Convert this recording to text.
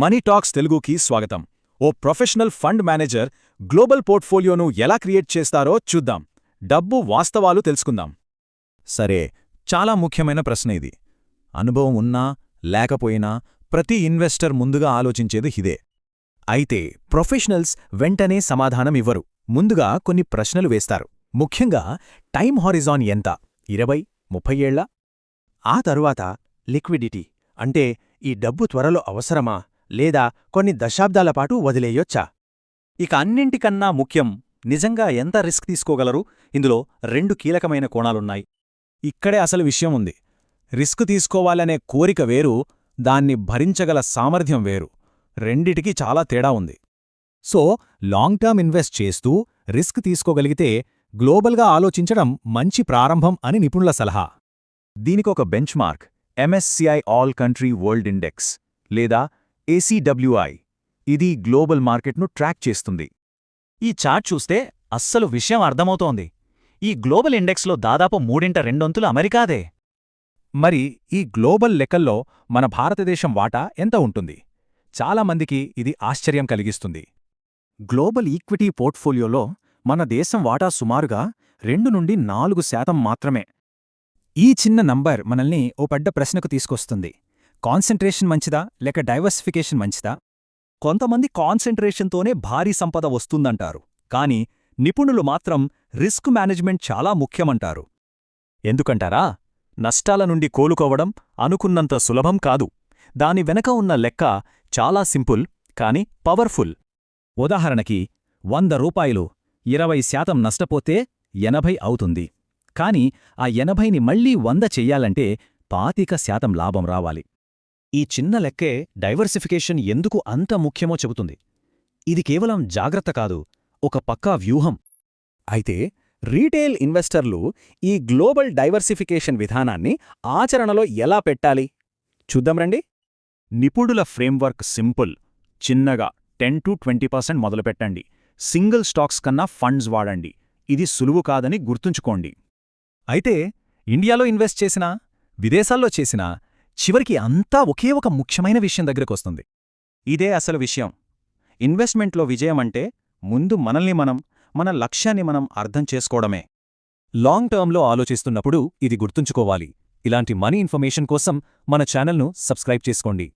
Money talks తెలుగుకి స్వాగతం. ఓ professional fund manager global పోర్ట్ఫోలియోను ఎలా క్రియేట్ చేస్తారో చూద్దాం. డబ్బు వాస్తవాలు తెలుసుకుందాం. సరే, చాలా ముఖ్యమైన ప్రశ్న ఇది. అనుభవం ఉన్నా లేకపోయినా ప్రతి ఇన్వెస్టర్ ముందుగా ఆలోచించేది ఇదే. అయితే ప్రొఫెషనల్స్ వెంటనే సమాధానమివ్వరు. ముందుగా కొన్ని ప్రశ్నలు వేస్తారు. ముఖ్యంగా టైం హారిజాన్ ఎంత, 20-30 ఏళ్ల? ఆ తరువాత లిక్విడిటీ అంటే ఈ డబ్బు త్వరలో అవసరమా లేదా కొన్ని దశాబ్దాల పాటు వదిలేయొచ్చా? ఇక అన్నింటికన్నా ముఖ్యం, నిజంగా ఎంత రిస్క్ తీసుకోగలరు? ఇందులో 2 కీలకమైన కోణాలున్నాయి. ఇక్కడే అసలు విషయం ఉంది. రిస్క్ తీసుకోవాలనే కోరిక వేరు, దాన్ని భరించగల సామర్థ్యం వేరు. రెండిటికీ చాలా తేడా ఉంది. సో లాంగ్ టర్మ్ ఇన్వెస్ట్ చేస్తూ రిస్క్ తీసుకోగలిగితే గ్లోబల్గా ఆలోచించడం మంచి ప్రారంభం అని నిపుణుల సలహా. దీనికొక benchmark MSCI all country world index లేదా ACWI. ఇది గ్లోబల్ మార్కెట్ను ట్రాక్ చేస్తుంది. ఈ చార్ట్ చూస్తే అస్సలు విషయం అర్థమవుతోంది. ఈ గ్లోబల్ ఇండెక్స్లో దాదాపు 3/2 అమెరికాదే. మరి ఈ గ్లోబల్ లెక్కల్లో మన భారతదేశం వాటా ఎంత ఉంటుంది? చాలామందికి ఇది ఆశ్చర్యం కలిగిస్తుంది. గ్లోబల్ ఈక్విటీ పోర్ట్ఫోలియోలో మన దేశం వాటా సుమారుగా 2-4% మాత్రమే. ఈ చిన్న నంబర్ మనల్ని ఓ పెద్ద ప్రశ్నకు తీసుకొస్తుంది. కాన్సంట్రేషన్ మంచిదా లేక డైవర్సిఫికేషన్ మంచిదా? కొంతమంది కాన్సంట్రేషన్తోనే భారీ సంపద వస్తుందంటారు, కానీ నిపుణులు మాత్రం రిస్క్ మేనేజ్మెంట్ చాలా ముఖ్యమంటారు. ఎందుకంటారా? నష్టాల నుండి కోలుకోవడం అనుకున్నంత సులభం కాదు. దాని వెనక ఉన్న లెక్క చాలా సింపుల్ కానీ పవర్ఫుల్. ఉదాహరణకి 100 రూపాయలు 20% నష్టపోతే 80 అవుతుంది. కాని ఆ 80ని మళ్లీ 100 చెయ్యాలంటే 25% లాభం రావాలి. ఈ చిన్న లెక్కే డైవర్సిఫికేషన్ ఎందుకు అంత ముఖ్యమో చెబుతుంది. ఇది కేవలం జాగ్రత్త కాదు, ఒక పక్కా వ్యూహం. అయితే రీటైల్ ఇన్వెస్టర్లు ఈ గ్లోబల్ డైవర్సిఫికేషన్ విధానాన్ని ఆచరణలో ఎలా పెట్టాలి? చూద్దాం రండి. నిపుణుల ఫ్రేమ్వర్క్ సింపుల్. చిన్నగా 10-20% మొదలుపెట్టండి. సింగిల్ స్టాక్స్ కన్నా ఫండ్స్ వాడండి. ఇది సులువు కాదని గుర్తుంచుకోండి. అయితే ఇండియాలో ఇన్వెస్ట్ చేసినా విదేశాల్లో చేసినా చివరికి అంతా ఒకే ఒక ముఖ్యమైన విషయం దగ్గరకొస్తుంది. ఇదే అసలు విషయం. ఇన్వెస్ట్మెంట్లో విజయమంటే ముందు మనల్ని మనం, మన లక్ష్యాన్ని మనం అర్థం చేసుకోవడమే. లాంగ్ టర్మ్లో ఆలోచిస్తున్నప్పుడు ఇది గుర్తుంచుకోవాలి. ఇలాంటి మనీ ఇన్ఫర్మేషన్ కోసం మన ఛానల్ను సబ్స్క్రైబ్ చేసుకోండి.